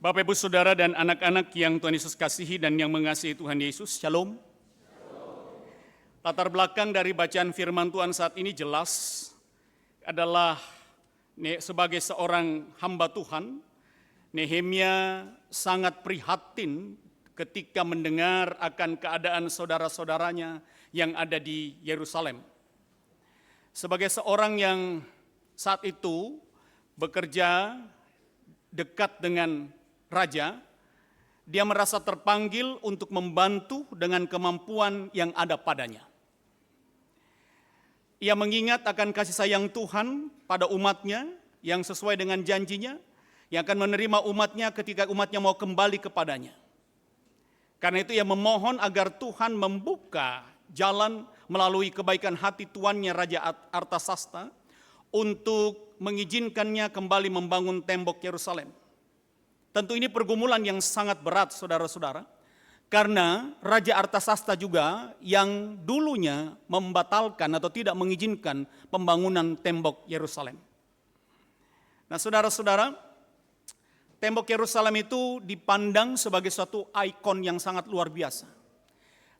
Bapak, Ibu, Saudara, dan anak-anak yang Tuhan Yesus kasihi dan yang mengasihi Tuhan Yesus, Shalom. Latar belakang dari bacaan firman Tuhan saat ini jelas adalah sebagai seorang hamba Tuhan, Nehemia sangat prihatin ketika mendengar akan keadaan saudara-saudaranya yang ada di Yerusalem. Sebagai seorang yang saat itu bekerja dekat dengan raja, dia merasa terpanggil untuk membantu dengan kemampuan yang ada padanya. Ia mengingat akan kasih sayang Tuhan pada umatnya yang sesuai dengan janjinya, yang akan menerima umatnya ketika umatnya mau kembali kepadanya. Karena itu ia memohon agar Tuhan membuka jalan melalui kebaikan hati tuannya Raja Artasasta untuk mengizinkannya kembali membangun tembok Yerusalem. Tentu ini pergumulan yang sangat berat, saudara-saudara, karena Raja Artasasta juga yang dulunya membatalkan atau tidak mengizinkan pembangunan tembok Yerusalem. Nah, saudara-saudara, tembok Yerusalem itu dipandang sebagai suatu ikon yang sangat luar biasa.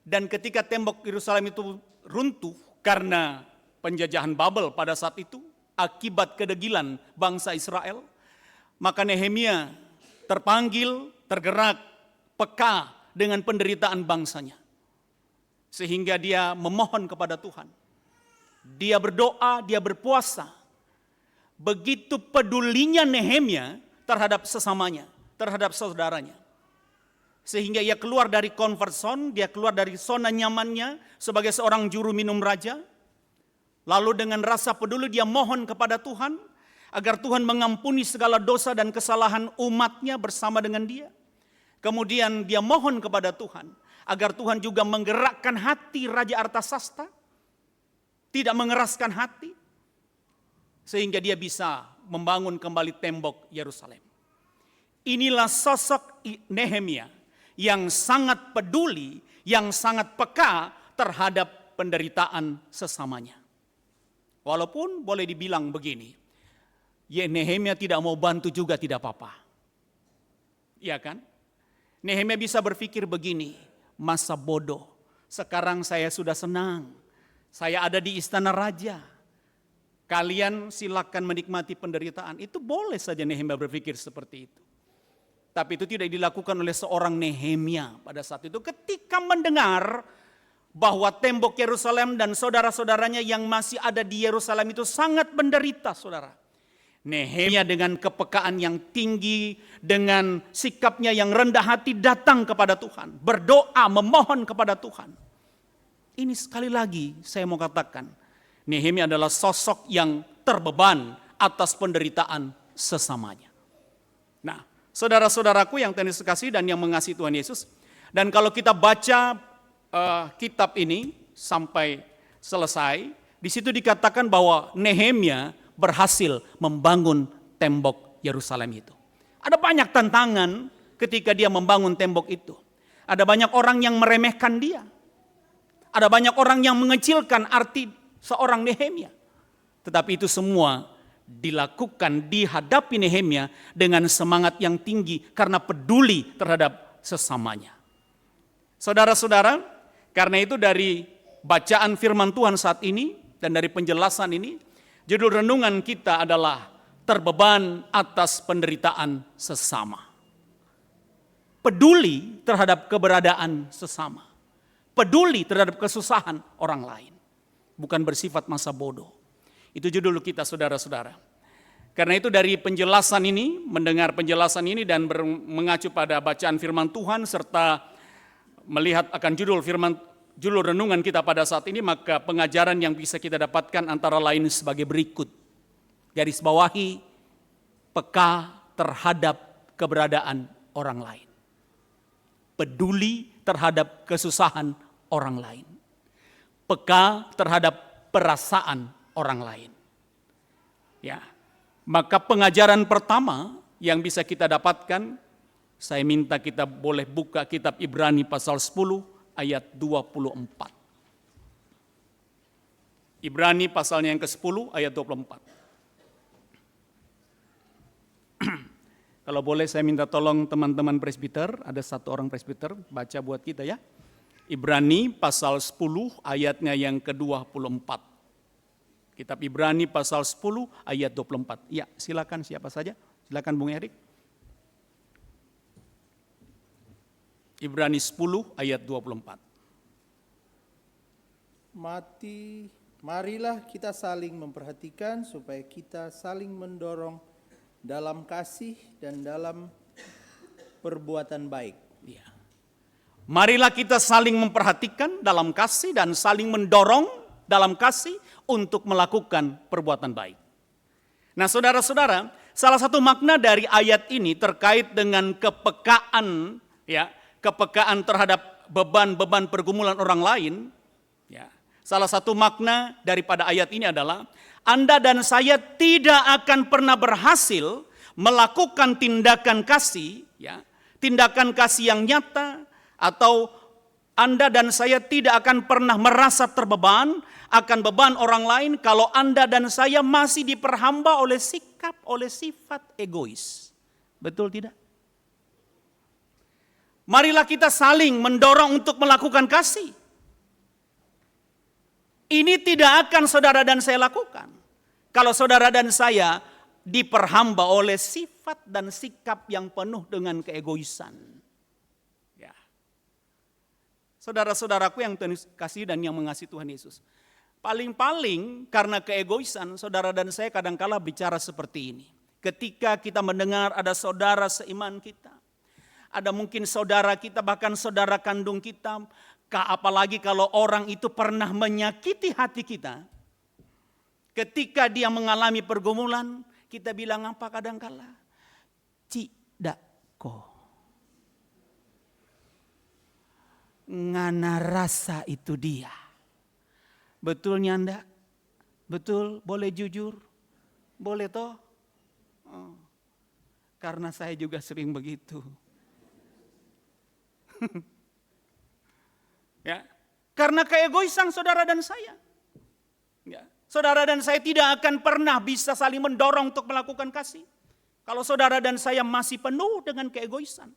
Dan ketika tembok Yerusalem itu runtuh karena penjajahan Babel pada saat itu, akibat kedegilan bangsa Israel, maka Nehemia terpanggil, tergerak, peka dengan penderitaan bangsanya. Sehingga dia memohon kepada Tuhan. Dia berdoa, dia berpuasa. Begitu pedulinya Nehemia terhadap sesamanya, terhadap saudaranya. Sehingga ia keluar dari comfort zone, dia keluar dari zona nyamannya sebagai seorang juru minum raja. Lalu dengan rasa peduli dia mohon kepada Tuhan, agar Tuhan mengampuni segala dosa dan kesalahan umatnya bersama dengan dia. Kemudian dia mohon kepada Tuhan, agar Tuhan juga menggerakkan hati Raja Artasasta, tidak mengeraskan hati, sehingga dia bisa membangun kembali tembok Yerusalem. Inilah sosok Nehemia yang sangat peduli, yang sangat peka terhadap penderitaan sesamanya. Walaupun boleh dibilang begini, Nehemia tidak mau bantu juga tidak apa-apa. Iya kan? Nehemia bisa berpikir begini, masa bodoh, sekarang saya sudah senang, saya ada di istana raja. Kalian silakan menikmati penderitaan, itu boleh saja Nehemia berpikir seperti itu. Tapi itu tidak dilakukan oleh seorang Nehemia pada saat itu ketika mendengar bahwa tembok Yerusalem dan saudara-saudaranya yang masih ada di Yerusalem itu sangat menderita, saudara. Nehemia dengan kepekaan yang tinggi, dengan sikapnya yang rendah hati datang kepada Tuhan. Berdoa, memohon kepada Tuhan. Ini sekali lagi saya mau katakan, Nehemia adalah sosok yang terbeban atas penderitaan sesamanya. Nah, saudara-saudaraku yang Tuhan Yesus kasih dan yang mengasihi Tuhan Yesus. Dan kalau kita baca kitab ini sampai selesai, di situ dikatakan bahwa Nehemia berhasil membangun tembok Yerusalem itu. Ada banyak tantangan ketika dia membangun tembok itu. Ada banyak orang yang meremehkan dia. Ada banyak orang yang mengecilkan arti seorang Nehemia. Tetapi itu semua dilakukan, dihadapi Nehemia dengan semangat yang tinggi karena peduli terhadap sesamanya. Saudara-saudara, karena itu dari bacaan firman Tuhan saat ini dan dari penjelasan ini, judul renungan kita adalah terbeban atas penderitaan sesama. Peduli terhadap keberadaan sesama. Peduli terhadap kesusahan orang lain. Bukan bersifat masa bodoh. Itu judul kita, saudara-saudara. Karena itu dari penjelasan ini, mendengar penjelasan ini dan mengacu pada bacaan firman Tuhan serta melihat akan judul renungan kita pada saat ini, maka pengajaran yang bisa kita dapatkan antara lain sebagai berikut. Garis bawahi, peka terhadap keberadaan orang lain. Peduli terhadap kesusahan orang lain. Peka terhadap perasaan orang lain. Ya, maka pengajaran pertama yang bisa kita dapatkan, saya minta kita boleh buka kitab Ibrani pasal 10 ayat 24. Ibrani pasalnya yang ke-10 ayat 24. Kalau boleh saya minta tolong teman-teman presbiter, ada satu orang presbiter, baca buat kita ya. Ibrani pasal 10 ayatnya yang ke-24. Kitab Ibrani pasal 10 ayat 24. Ya, silakan siapa saja. Silakan Bung Erik. Ibrani 10 ayat 24. Marilah kita saling memperhatikan supaya kita saling mendorong dalam kasih dan dalam perbuatan baik. Ya. Marilah kita saling memperhatikan dalam kasih dan saling mendorong dalam kasih untuk melakukan perbuatan baik. Nah, saudara-saudara, salah satu makna dari ayat ini terkait dengan kepekaan, ya, kepekaan terhadap beban-beban pergumulan orang lain. Ya, salah satu makna daripada ayat ini adalah Anda dan saya tidak akan pernah berhasil melakukan tindakan kasih, ya, tindakan kasih yang nyata, atau Anda dan saya tidak akan pernah merasa terbeban akan beban orang lain kalau Anda dan saya masih diperhamba oleh sikap, oleh sifat egois. Betul tidak? Marilah kita saling mendorong untuk melakukan kasih. Ini tidak akan saudara dan saya lakukan kalau saudara dan saya diperhamba oleh sifat dan sikap yang penuh dengan keegoisan. Ya. Saudara-saudaraku yang Tuhan kasih dan yang mengasihi Tuhan Yesus. Paling-paling karena keegoisan saudara dan saya kadangkala bicara seperti ini. Ketika kita mendengar ada saudara seiman kita, ada mungkin saudara kita, bahkan saudara kandung kita, apalagi kalau orang itu pernah menyakiti hati kita. Ketika dia mengalami pergumulan, kita bilang apa kadangkala? Cidako. Ngana rasa itu dia. Betulnya anda? Betul, boleh jujur? Boleh toh? Oh, karena saya juga sering begitu. Ya, karena keegoisan saudara dan saya. Ya, saudara dan saya tidak akan pernah bisa saling mendorong untuk melakukan kasih kalau saudara dan saya masih penuh dengan keegoisan.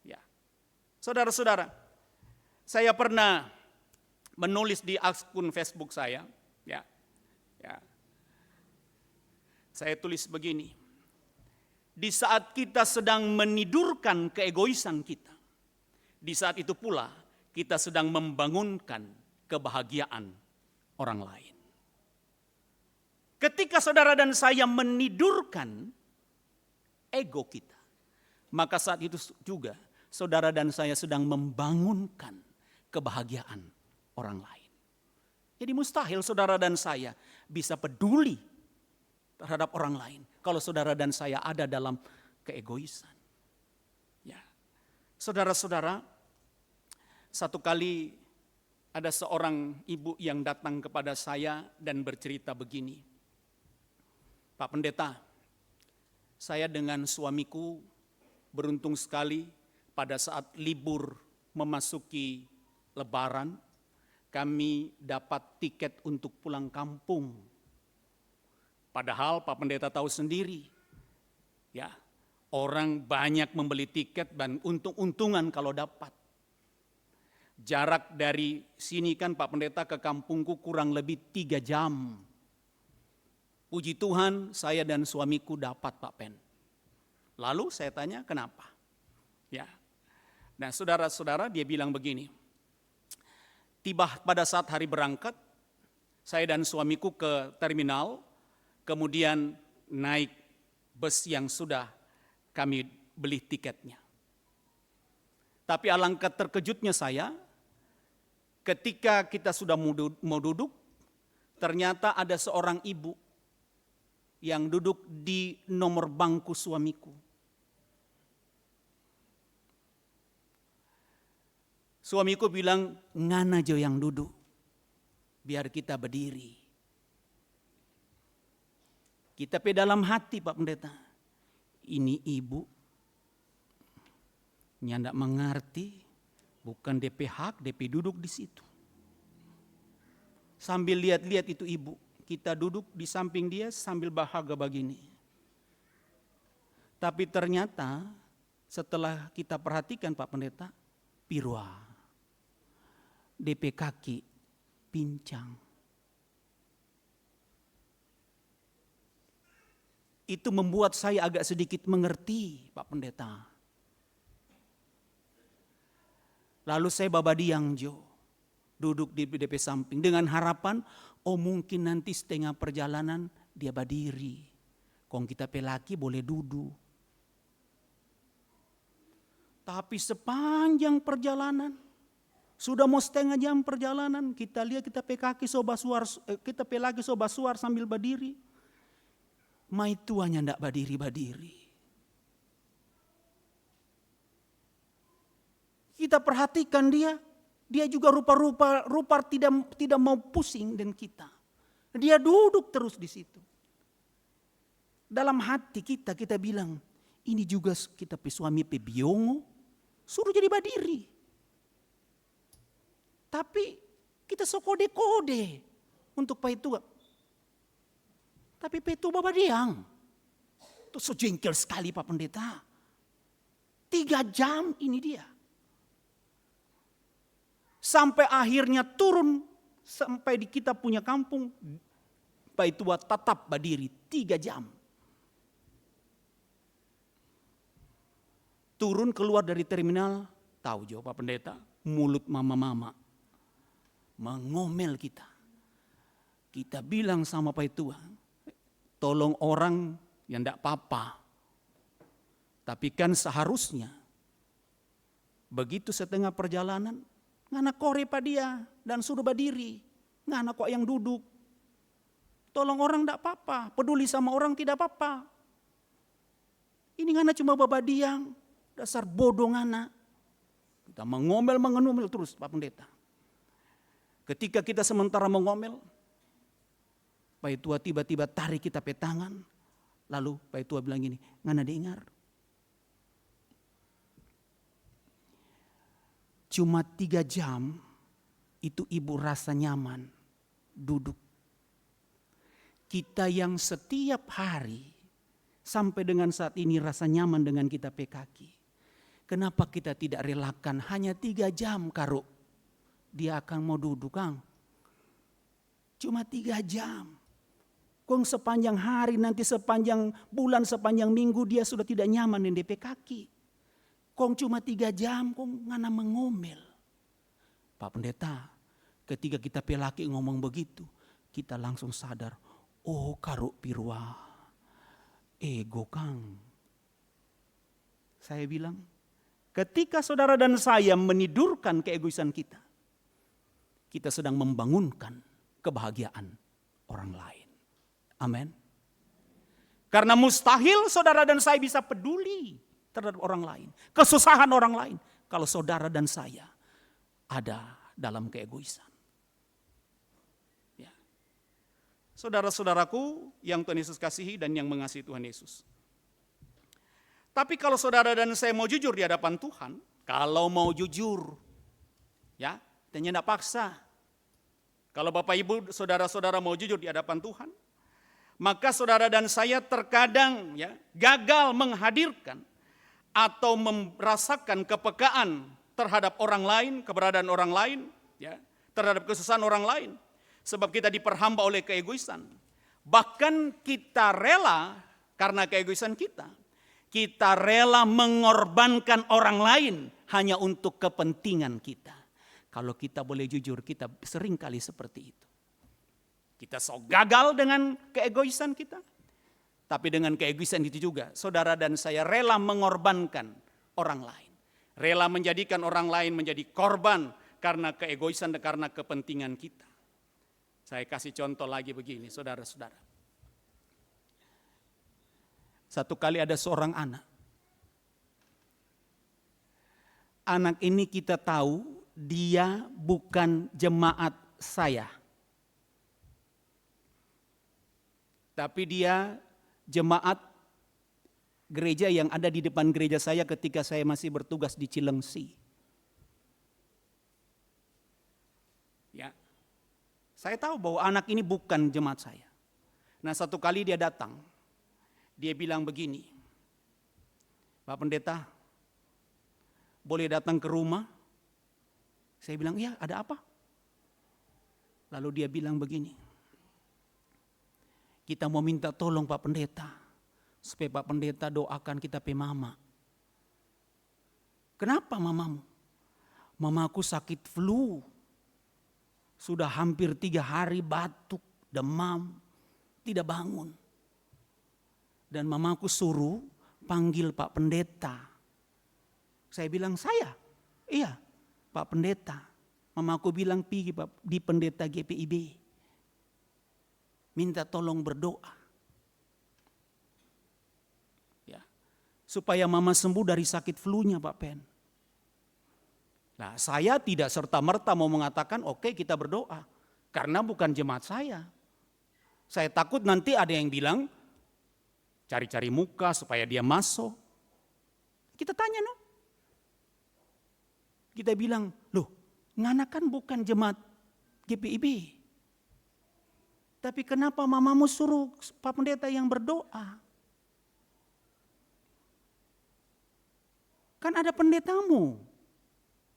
Ya, saudara-saudara, saya pernah menulis di akun Facebook saya. Ya, saya tulis begini: di saat kita sedang menidurkan keegoisan kita, di saat itu pula kita sedang membangunkan kebahagiaan orang lain. Ketika saudara dan saya menidurkan ego kita, maka saat itu juga saudara dan saya sedang membangunkan kebahagiaan orang lain. Jadi mustahil saudara dan saya bisa peduli terhadap orang lain kalau saudara dan saya ada dalam keegoisan. Ya, saudara-saudara, satu kali ada seorang ibu yang datang kepada saya dan bercerita begini. Pak Pendeta, saya dengan suamiku beruntung sekali pada saat libur memasuki Lebaran, kami dapat tiket untuk pulang kampung. Padahal Pak Pendeta tahu sendiri, ya, orang banyak membeli tiket dan untung-untungan kalau dapat. Jarak dari sini kan Pak Pendeta ke kampungku kurang lebih 3 jam. Puji Tuhan saya dan suamiku dapat Pak Pen. Lalu saya tanya kenapa? Ya. Nah saudara-saudara, dia bilang begini. Tiba pada saat hari berangkat, saya dan suamiku ke terminal, kemudian naik bus yang sudah kami beli tiketnya. Tapi alangkah terkejutnya saya, ketika kita sudah mau duduk, ternyata ada seorang ibu yang duduk di nomor bangku suamiku. Suamiku bilang, ngana jo yang duduk, biar kita berdiri. Kita pe dalam hati Pak Pendeta, ini ibu, nyandak mengerti, bukan DP hak, DP duduk di situ. Sambil lihat-lihat itu ibu, kita duduk di samping dia sambil bahagia begini. Tapi ternyata setelah kita perhatikan Pak Pendeta, Pirwa, DP kaki pincang. Itu membuat saya agak sedikit mengerti Pak Pendeta. Lalu saya babadiang Jo, duduk di DP samping dengan harapan, oh mungkin nanti setengah perjalanan dia berdiri. Kong kita pelaki boleh duduk. Tapi sepanjang perjalanan, sudah mau setengah jam perjalanan, kita lihat kita pelaki soba suar sambil berdiri. Mai tuanya ndak berdiri. Kita perhatikan dia juga rupa tidak mau pusing dengan kita. Dia duduk terus di situ. Dalam hati kita bilang, ini juga kita suami pebiongo, suruh jadi berdiri. Tapi kita kode untuk paitua. Tapi paitua babadiang. Itu sejengkel sekali Pak Pendeta. 3 jam ini dia. Sampai akhirnya turun sampai di kita punya kampung. Paitua tetap berdiri 3 jam. Turun keluar dari terminal, tahu jo Pak Pendeta, mulut mama-mama mengomel kita. Kita bilang sama Paitua, tolong orang yang tidak apa-apa. Tapi kan seharusnya begitu setengah perjalanan, ngana kore pa dia dan suruh berdiri, ngana kok yang duduk. Tolong orang tidak apa-apa, peduli sama orang tidak apa-apa. Ini ngana cuma babadiang, dasar bodoh ngana. Kita mengomel terus Pak Pendeta. Ketika kita sementara mengomel, Paitua tiba-tiba tarik kita pe tangan. Lalu Paitua bilang gini, ngana dengar. Cuma 3 jam itu ibu rasa nyaman duduk. Kita yang setiap hari sampai dengan saat ini rasa nyaman dengan kita pe kaki. Kenapa kita tidak relakan hanya 3 jam karo dia akan mau duduk Kang. Cuma 3 jam. Kong sepanjang hari nanti sepanjang bulan sepanjang minggu dia sudah tidak nyaman dengan DP kaki. Kong cuma 3 jam kong ngana mengomel. Pak Pendeta, ketika kita pelaki ngomong begitu, kita langsung sadar, oh karo Pirwa, ego Kang. Saya bilang, ketika saudara dan saya menidurkan keegoisan kita sedang membangunkan kebahagiaan orang lain. Amin. Karena mustahil saudara dan saya bisa peduli terhadap orang lain, kesusahan orang lain, kalau saudara dan saya ada dalam keegoisan. Ya. Saudara-saudaraku yang Tuhan Yesus kasihi dan yang mengasihi Tuhan Yesus. Tapi kalau saudara dan saya mau jujur di hadapan Tuhan, kalau mau jujur, ya, tidak paksa. Kalau Bapak Ibu, saudara-saudara mau jujur di hadapan Tuhan, maka saudara dan saya terkadang ya gagal menghadirkan atau merasakan kepekaan terhadap orang lain, keberadaan orang lain, ya, terhadap kesusahan orang lain. Sebab kita diperhamba oleh keegoisan. Bahkan kita rela karena keegoisan kita rela mengorbankan orang lain hanya untuk kepentingan kita. Kalau kita boleh jujur, kita sering kali seperti itu. Kita gagal dengan keegoisan kita. Tapi dengan keegoisan itu juga, saudara dan saya rela mengorbankan orang lain. Rela menjadikan orang lain menjadi korban karena keegoisan dan karena kepentingan kita. Saya kasih contoh lagi begini, saudara-saudara. Satu kali ada seorang anak. Anak ini kita tahu dia bukan jemaat saya. Tapi dia jemaat gereja yang ada di depan gereja saya ketika saya masih bertugas di Cilengsi. Ya. Saya tahu bahwa anak ini bukan jemaat saya. Nah, satu kali dia datang. Dia bilang begini, Pak Pendeta, boleh datang ke rumah? Saya bilang, iya, ada apa? Lalu dia bilang begini, kita mau minta tolong Pak Pendeta, supaya Pak Pendeta doakan kita pe mama. Kenapa mamamu? Mamaku sakit flu, sudah hampir 3 hari batuk, demam, tidak bangun. Dan mamaku suruh panggil Pak Pendeta. Saya bilang, saya? Iya, Pak Pendeta. Mamaku bilang, pergi di pendeta GPIB. Minta tolong berdoa. Ya, supaya mama sembuh dari sakit flu-nya Pak Pen. Nah, saya tidak serta-merta mau mengatakan, oke, kita berdoa. Karena bukan jemaat saya. Saya takut nanti ada yang bilang, cari-cari muka supaya dia masuk. Kita tanya, no? Kita bilang, loh, ngana kan bukan jemaat GPIB. Tapi kenapa mamamu suruh Pak Pendeta yang berdoa? Kan ada pendetamu.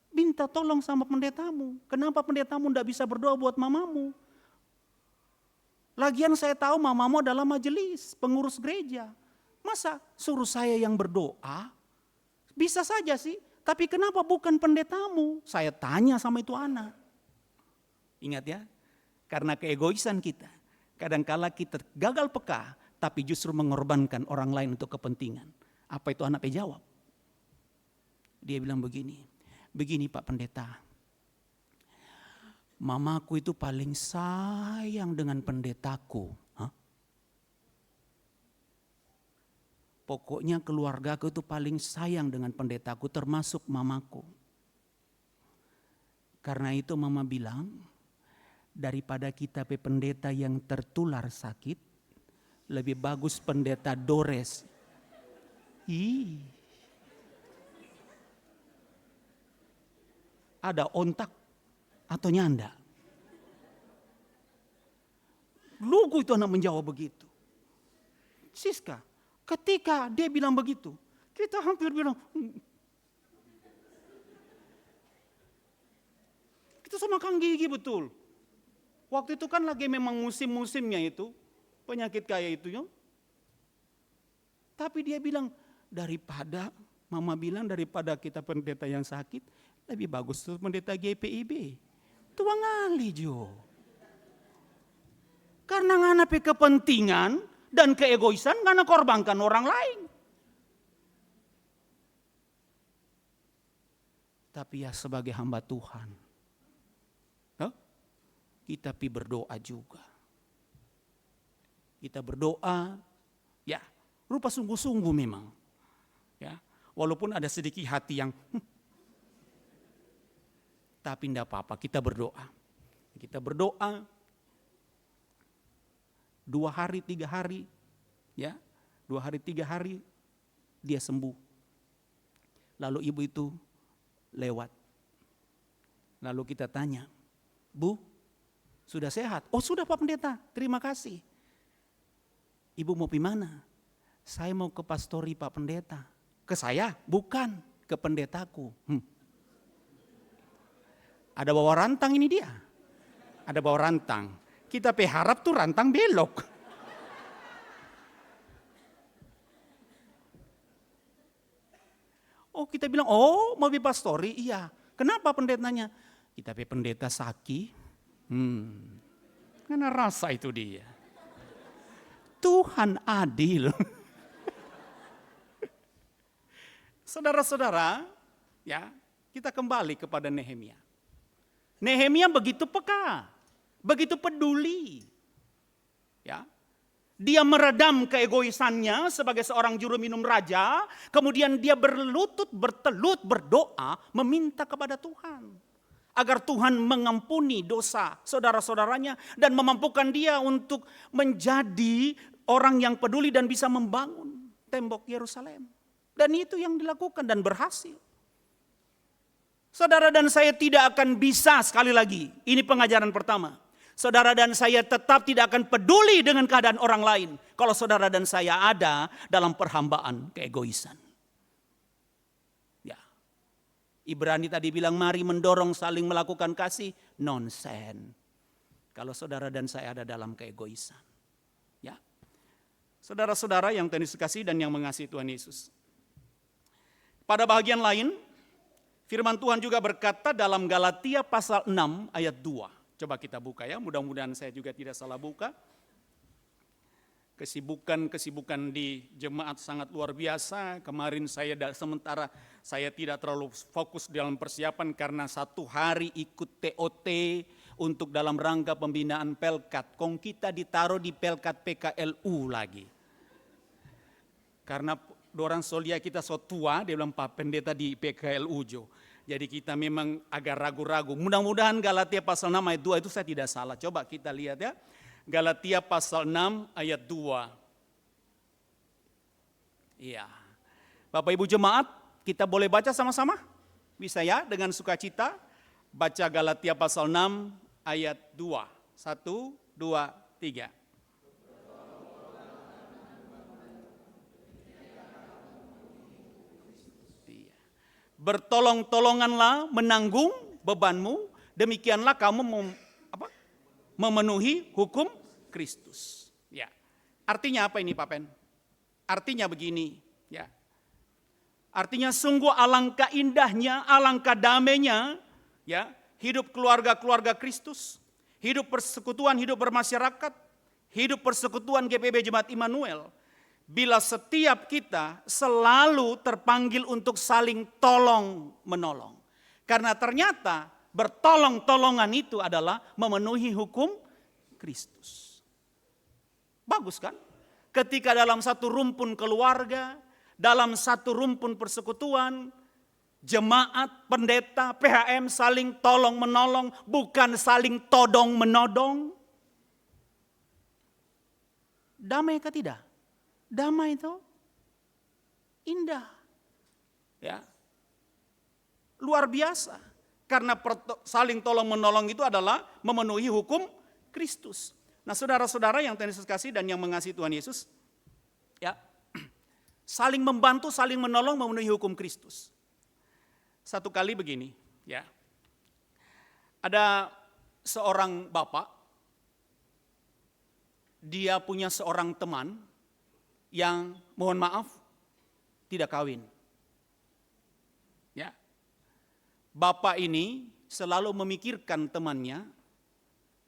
Minta tolong sama pendetamu. Kenapa pendetamu tidak bisa berdoa buat mamamu? Lagian saya tahu mamamu adalah majelis, pengurus gereja. Masa suruh saya yang berdoa? Bisa saja sih, tapi kenapa bukan pendetamu? Saya tanya sama itu anak. Ingat ya, karena keegoisan kita. Kadangkala kita gagal peka, tapi justru mengorbankan orang lain untuk kepentingan. Apa itu anak jawab? Dia bilang begini Pak Pendeta. Mamaku itu paling sayang dengan pendetaku. Pokoknya keluargaku itu paling sayang dengan pendetaku, termasuk mamaku. Karena itu mama bilang, daripada kita pendeta yang tertular sakit, lebih bagus pendeta Dores. Ada ontak atau nyanda? Lugu itu anak menjawab begitu. Siska, ketika dia bilang begitu, kita hampir bilang, kita sama Kang Gigi betul. Waktu itu kan lagi memang musim-musimnya itu, penyakit kayak itu ya. Tapi dia bilang, mama bilang daripada kita pendeta yang sakit, lebih bagus tuh pendeta GPIB. Tuang ngali jo. Karena ngana pe kepentingan dan keegoisan ngana korbankan orang lain. Tapi ya sebagai hamba Tuhan, kita pi berdoa juga. Kita berdoa, ya rupa sungguh-sungguh memang. Ya, walaupun ada sedikit hati yang tapi tidak apa-apa, kita berdoa. Kita berdoa 2 hari, 3 hari, ya 2 hari, 3 hari dia sembuh. Lalu ibu itu lewat. Lalu kita tanya, Bu, sudah sehat? Oh sudah Pak Pendeta, terima kasih. Ibu mau pergi mana? Saya mau ke pastori Pak Pendeta. Ke saya? Bukan, ke pendetaku. Ada bawa rantang ini dia. Ada bawa rantang. Kita harap tuh rantang belok. Oh kita bilang, oh mau pastori? Iya. Kenapa pendetanya? Kita pendeta Saki. Karena rasa itu dia. Tuhan adil. Saudara-saudara, ya kita kembali kepada Nehemia. Nehemia begitu peka, begitu peduli. Ya. Dia meredam keegoisannya sebagai seorang juru minum raja, kemudian dia bertelut berdoa meminta kepada Tuhan agar Tuhan mengampuni dosa saudara-saudaranya dan memampukan dia untuk menjadi orang yang peduli dan bisa membangun tembok Yerusalem. Dan itu yang dilakukan dan berhasil. Saudara dan saya tidak akan bisa, sekali lagi, ini pengajaran pertama. Saudara dan saya tetap tidak akan peduli dengan keadaan orang lain kalau saudara dan saya ada dalam perhambaan keegoisan. Ibrani tadi bilang mari mendorong saling melakukan kasih, nonsen. Kalau saudara dan saya ada dalam keegoisan. Ya. Saudara-saudara yang Tuhan Yesus kasih dan yang mengasihi Tuhan Yesus. Pada bahagian lain, firman Tuhan juga berkata dalam Galatia pasal 6 ayat 2. Coba kita buka ya, mudah-mudahan saya juga tidak salah buka. Kesibukan di jemaat sangat luar biasa. Kemarin sementara saya tidak terlalu fokus dalam persiapan karena 1 hari ikut TOT untuk dalam rangka pembinaan Pelkat. Kong kita ditaruh di Pelkat PKLU lagi. Karena orang solia kita so tua, dia bilang Pak Pendeta di PKLU Jo. Jadi kita memang agak ragu-ragu. Mudah-mudahan Galatia pasal 6 ayat 2 itu saya tidak salah. Coba kita lihat ya. Galatia pasal 6 ayat 2. Iya. Bapak Ibu jemaat, kita boleh baca sama-sama? Bisa ya dengan sukacita. Baca Galatia pasal 6 ayat 2. 1, 2, 3. Iya. Bertolong-tolonganlah menanggung bebanmu, demikianlah kamu memenuhi hukum Kristus. Ya. Artinya apa ini Pak Pen? Artinya begini, ya. Artinya sungguh alangkah indahnya, alangkah damainya, ya, hidup keluarga-keluarga Kristus, hidup persekutuan, hidup bermasyarakat, hidup persekutuan GPB Jemaat Immanuel. Bila setiap kita selalu terpanggil untuk saling tolong menolong. Karena ternyata bertolong-tolongan itu adalah memenuhi hukum Kristus. Bagus kan? Ketika dalam satu rumpun keluarga, dalam satu rumpun persekutuan, jemaat, pendeta, PHM saling tolong menolong, bukan saling todong menodong. Damai kah tidak? Damai itu indah. Ya. Luar biasa. Karena saling tolong menolong itu adalah memenuhi hukum Kristus. Nah saudara-saudara yang Tuhan Yesus kasih dan yang mengasihi Tuhan Yesus. Ya, saling membantu, saling menolong memenuhi hukum Kristus. Satu kali begini. Ya, ada seorang bapak. Dia punya seorang teman yang mohon maaf tidak kawin. Ya. Bapak ini selalu memikirkan temannya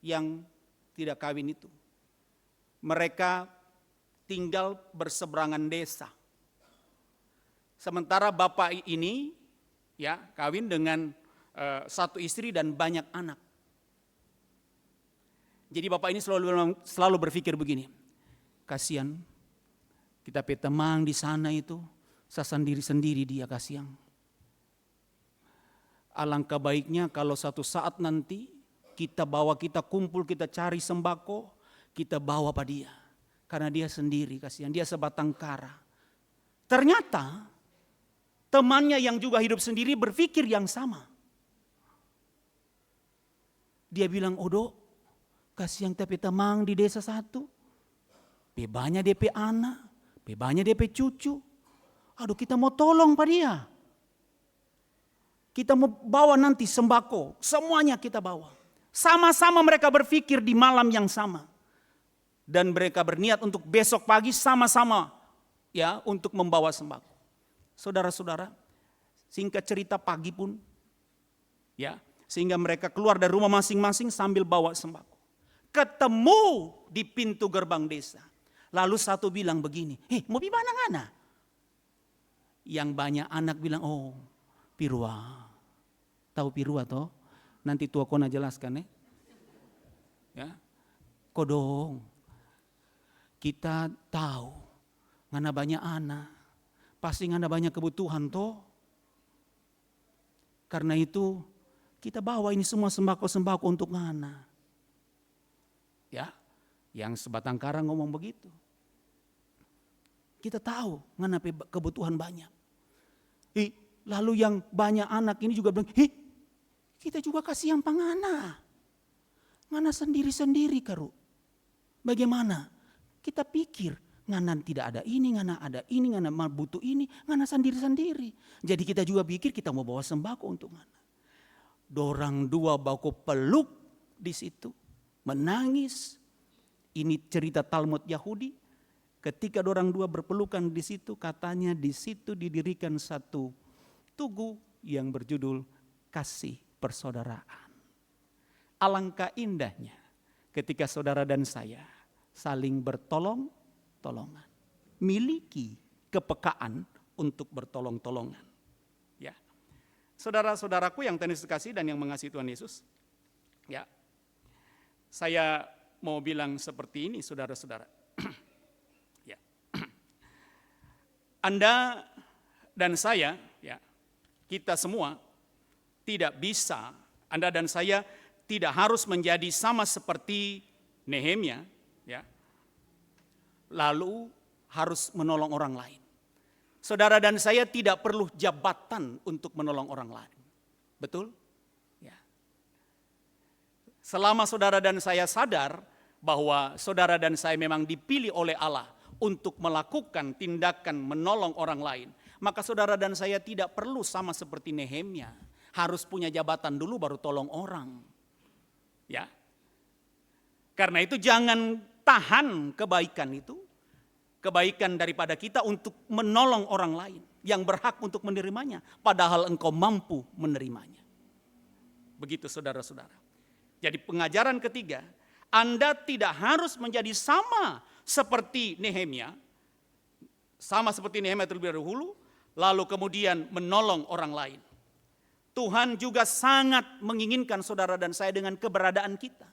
yang tidak kawin itu. Mereka tinggal berseberangan desa. Sementara bapak ini ya kawin dengan satu istri dan banyak anak. Jadi bapak ini selalu berpikir begini. Kasihan kita petemang di sana itu, saya sendiri-sendiri dia kasihan. Alangkah baiknya kalau satu saat nanti kita kumpul, kita cari sembako, kita bawa pada dia. Karena dia sendiri, kasihan, dia sebatang kara. Ternyata temannya yang juga hidup sendiri berpikir yang sama. Dia bilang, Odo, kasihan tapi temang di desa satu. Banyak DP anak, banyak DP cucu. Aduh kita mau tolong pada dia. Kita mau bawa nanti sembako, semuanya kita bawa. Sama-sama mereka berpikir di malam yang sama. Dan mereka berniat untuk besok pagi sama-sama ya untuk membawa sembako. Saudara-saudara, singkat cerita pagi pun ya, sehingga mereka keluar dari rumah masing-masing sambil bawa sembako. Ketemu di pintu gerbang desa. Lalu satu bilang begini, mau di mana ngana? Yang banyak anak bilang, oh Pirua. Tahu Pirua toh? Nanti tua kona jelaskan ya. Kodong. Kita tahu ngana banyak anak. Pasti ngana banyak kebutuhan toh. Karena itu kita bawa ini semua sembako-sembako untuk ngana. Ya, yang sebatang kara ngomong begitu. Kita tahu ngana kebutuhan banyak. Lalu yang banyak anak ini juga bilang, kita juga kasih yang pangana. Ngana sendiri-sendiri karu. Bagaimana? Kita pikir Ngana tidak ada ini, ngana butuh ini, ngana sendiri-sendiri. Jadi kita juga pikir kita mau bawa sembako untuk ngana. Dorang dua baku peluk di situ, menangis. Ini cerita Talmud Yahudi. Ketika dorang dua berpelukan di situ, katanya di situ didirikan satu tugu yang berjudul kasih persaudaraan. Alangkah indahnya ketika saudara dan saya saling bertolong-tolongan. Miliki kepekaan untuk bertolong-tolongan. Ya. Saudara-saudaraku yang Tuhan Yesus kasih dan yang mengasihi Tuhan Yesus. Ya. Saya mau bilang seperti ini saudara-saudara. Ya. Anda dan saya, ya, kita semua tidak bisa, Anda dan saya tidak harus menjadi sama seperti Nehemia, ya. Lalu harus menolong orang lain. Saudara dan saya tidak perlu jabatan untuk menolong orang lain. Betul? Ya. Selama saudara dan saya sadar bahwa saudara dan saya memang dipilih oleh Allah untuk melakukan tindakan menolong orang lain, maka saudara dan saya tidak perlu sama seperti Nehemia, harus punya jabatan dulu baru tolong orang. Ya. Karena itu jangan tahan kebaikan itu, kebaikan daripada kita untuk menolong orang lain yang berhak untuk menerimanya, padahal engkau mampu menerimanya. Begitu saudara-saudara. Jadi pengajaran ketiga, Anda tidak harus menjadi sama seperti Nehemia, sama seperti Nehemia terlebih dahulu, lalu kemudian menolong orang lain. Tuhan juga sangat menginginkan saudara dan saya dengan keberadaan kita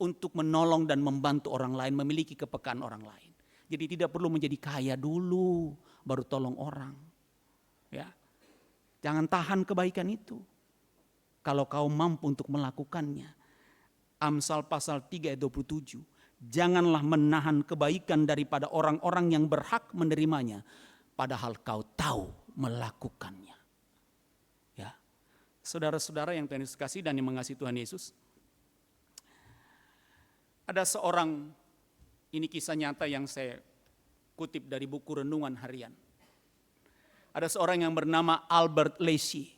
untuk menolong dan membantu orang lain, memiliki kepekaan orang lain. Jadi tidak perlu menjadi kaya dulu baru tolong orang. Ya. Jangan tahan kebaikan itu. Kalau kau mampu untuk melakukannya. Amsal pasal 3 ayat 27. Janganlah menahan kebaikan daripada orang-orang yang berhak menerimanya, padahal kau tahu melakukannya. Ya. Saudara-saudara yang Tuhan Yesus kasih dan yang mengasihi Tuhan Yesus. Ada seorang, ini kisah nyata yang saya kutip dari buku Renungan Harian. Ada seorang yang bernama Albert Lacey.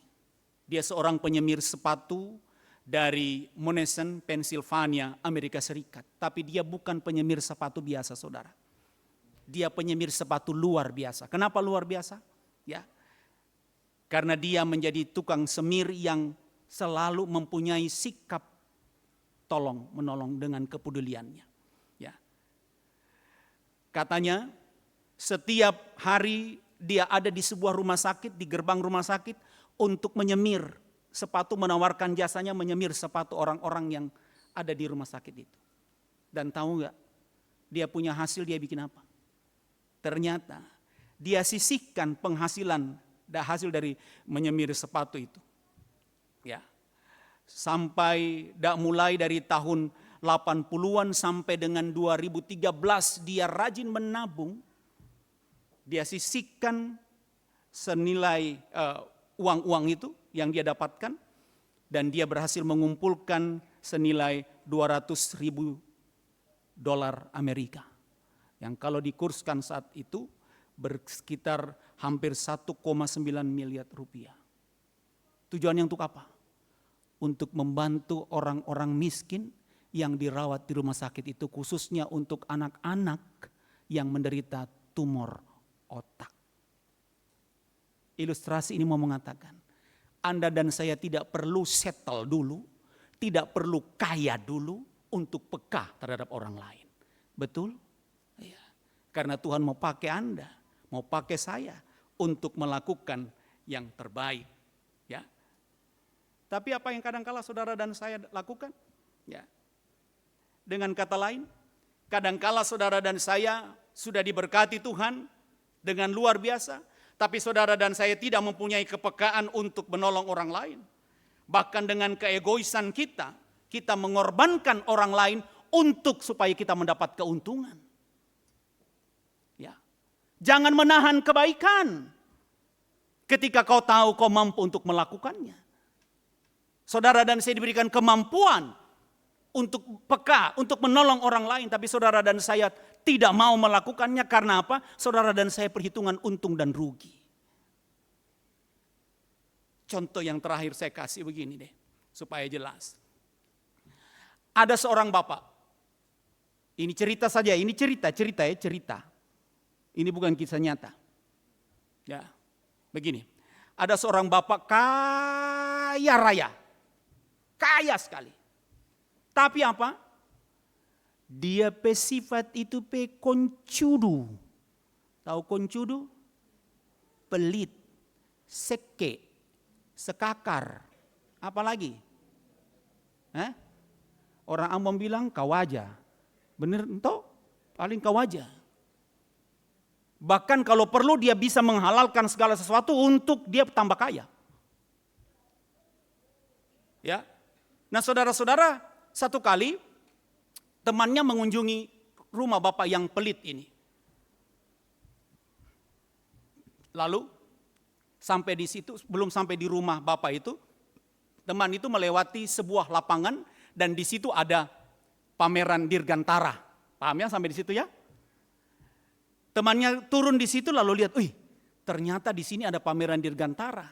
Dia seorang penyemir sepatu dari Monessen, Pennsylvania, Amerika Serikat. Tapi dia bukan penyemir sepatu biasa, saudara. Dia penyemir sepatu luar biasa. Kenapa luar biasa? Ya, karena dia menjadi tukang semir yang selalu mempunyai sikap tolong menolong dengan kepeduliannya. Ya. Katanya setiap hari dia ada di sebuah rumah sakit, di gerbang rumah sakit untuk menyemir sepatu, menawarkan jasanya menyemir sepatu orang-orang yang ada di rumah sakit itu. Dan tahu nggak, dia punya hasil, dia bikin apa? Ternyata dia sisihkan penghasilan, hasil dari menyemir sepatu itu. Ya. Sampai mulai dari tahun 80-an sampai dengan 2013 dia rajin menabung. Dia sisihkan senilai uang-uang itu yang dia dapatkan, dan dia berhasil mengumpulkan senilai $200,000 Amerika. Yang kalau dikurskan saat itu bersekitar hampir 1,9 miliar rupiah. Tujuannya untuk apa? Untuk membantu orang-orang miskin yang dirawat di rumah sakit itu, khususnya untuk anak-anak yang menderita tumor otak. Ilustrasi ini mau mengatakan, Anda dan saya tidak perlu settle dulu, tidak perlu kaya dulu untuk peka terhadap orang lain. Betul? Ya. Karena Tuhan mau pakai Anda, mau pakai saya untuk melakukan yang terbaik. Ya. Tapi apa yang kadangkala saudara dan saya lakukan? Ya. Dengan kata lain, kadangkala saudara dan saya sudah diberkati Tuhan dengan luar biasa, tapi saudara dan saya tidak mempunyai kepekaan untuk menolong orang lain. Bahkan dengan keegoisan kita mengorbankan orang lain untuk supaya kita mendapat keuntungan. Ya. Jangan menahan kebaikan ketika kau tahu kau mampu untuk melakukannya. Saudara dan saya diberikan kemampuan untuk peka, untuk menolong orang lain. Tapi saudara dan saya tidak mau melakukannya karena apa? Saudara dan saya perhitungan untung dan rugi. Contoh yang terakhir saya kasih begini deh, supaya jelas. Ada seorang bapak. Ini cerita saja, ini cerita. Ini bukan kisah nyata. Ya, begini. Ada seorang bapak kaya raya. Kaya sekali. Tapi apa? Dia sifat itu koncudu. Tahu koncudu? Pelit, seke, sekakar. Apa lagi? Orang Ambon bilang kawaja. Bener entah? Paling kawaja. Bahkan kalau perlu dia bisa menghalalkan segala sesuatu untuk dia tambah kaya. Ya. Nah, saudara-saudara, satu kali temannya mengunjungi rumah bapak yang pelit ini. Lalu sampai di situ, belum sampai di rumah bapak itu, teman itu melewati sebuah lapangan dan di situ ada pameran dirgantara. Paham ya sampai di situ ya? Temannya turun di situ lalu lihat, ternyata di sini ada pameran dirgantara.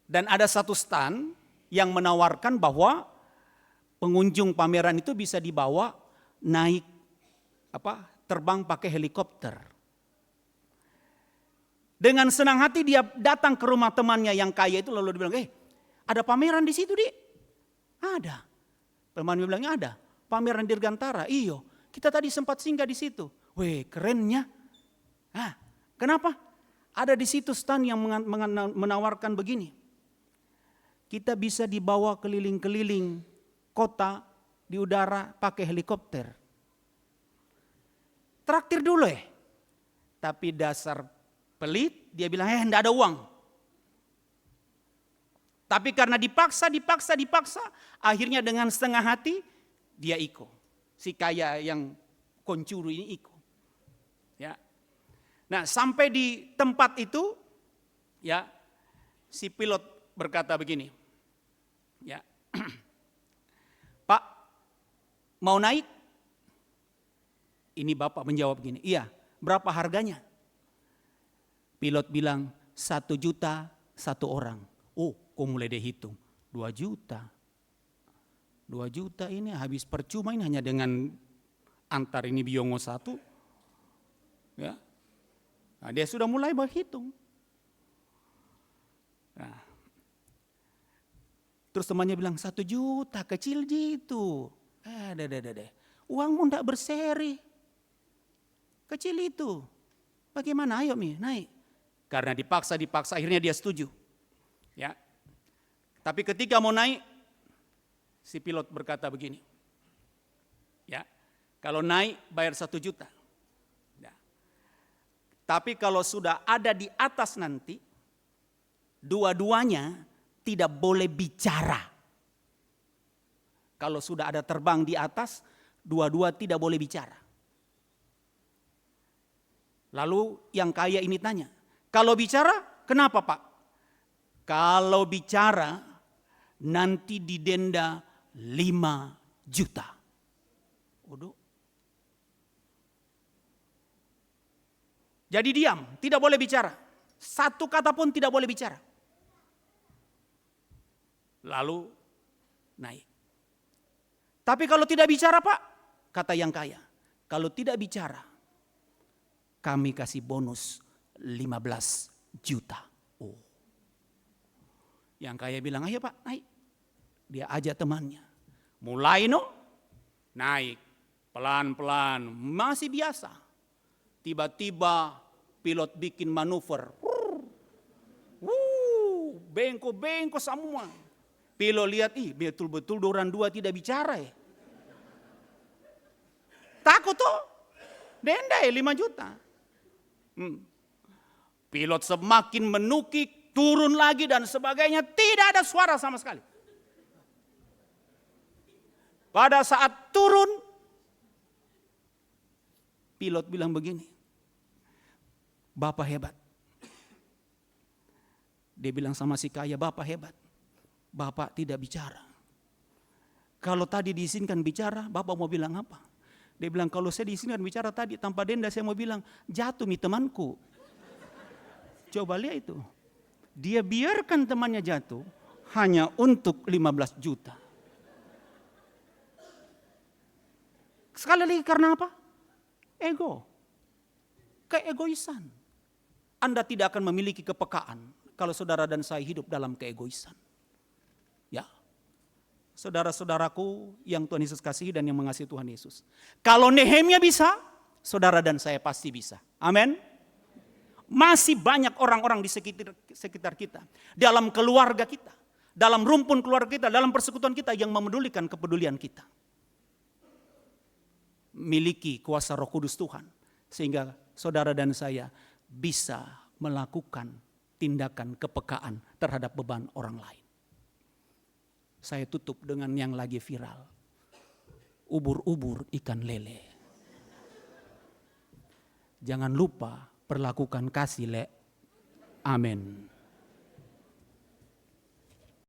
Dan ada satu stand yang menawarkan bahwa pengunjung pameran itu bisa dibawa naik terbang pakai helikopter. Dengan senang hati dia datang ke rumah temannya yang kaya itu lalu dia bilang, ada pameran di situ, Dik? Ada. Temannya bilang, ada. Pameran dirgantara. Iyo, kita tadi sempat singgah di situ. Weh, kerennya. Kenapa? Ada di situ stand yang menawarkan begini. Kita bisa dibawa keliling-keliling kota di udara pakai helikopter. Traktir dulu Tapi dasar pelit, dia bilang, enggak ada uang. Tapi karena dipaksa, akhirnya dengan setengah hati, dia ikut. Si kaya yang koncuru ini ikut. Ya. Nah, sampai di tempat itu, ya, si pilot berkata begini, ya, Pak, mau naik? Ini bapak menjawab begini, iya, berapa harganya? Pilot bilang 1 juta 1 orang. Kok mulai dihitung? 2 juta. 2 juta ini habis percuma ini hanya dengan antar ini Biongo 1. Ya. Nah, dia sudah mulai berhitung. Nah. Terus temannya bilang 1 juta kecil gitu. Uangmu enggak berseri. Kecil itu. Bagaimana? Ayo Mi, naik. Karena dipaksa akhirnya dia setuju. Ya. Tapi ketika mau naik, si pilot berkata begini. Ya. Kalau naik bayar 1 juta. Ya. Tapi kalau sudah ada di atas nanti, dua-duanya tidak boleh bicara. Kalau sudah ada terbang di atas, dua-dua tidak boleh bicara. Lalu yang kaya ini tanya, kalau bicara kenapa Pak? Kalau bicara nanti didenda 5 juta. Waduh. Jadi diam, tidak boleh bicara. Satu kata pun tidak boleh bicara. Lalu naik. Tapi kalau tidak bicara Pak, kata yang kaya, kalau tidak bicara, kami kasih bonus 15 juta. Yang kaya bilang, ayo Pak, naik. Dia ajak temannya. Mulai naik. Pelan-pelan, masih biasa. Tiba-tiba pilot bikin manuver. Bengko-bengko semua. Pilot lihat, betul-betul dorang dua tidak bicara Takut denda 5 juta. Pilot semakin menukik, turun lagi dan sebagainya, tidak ada suara sama sekali. Pada saat turun, pilot bilang begini, Bapak hebat. Dia bilang sama si kaya, Bapak hebat. Bapak tidak bicara. Kalau tadi diizinkan bicara, Bapak mau bilang apa? Dia bilang, kalau saya diizinkan bicara tadi tanpa denda, saya mau bilang, jatuh mi temanku. Coba lihat itu. Dia biarkan temannya jatuh hanya untuk 15 juta. Sekali lagi karena apa? Ego. Keegoisan. Anda tidak akan memiliki kepekaan kalau saudara dan saya hidup dalam keegoisan. Ya. Saudara-saudaraku yang Tuhan Yesus kasihi dan yang mengasihi Tuhan Yesus. Kalau Nehemia bisa, saudara dan saya pasti bisa. Amin. Masih banyak orang-orang di sekitar kita. Dalam keluarga kita. Dalam rumpun keluarga kita. Dalam persekutuan kita yang memedulikan kepedulian kita. Miliki kuasa Roh Kudus Tuhan. Sehingga saudara dan saya bisa melakukan tindakan kepekaan terhadap beban orang lain. Saya tutup dengan yang lagi viral. Ubur-ubur ikan lele. Jangan lupa perlakukan kasih, Le. Amin.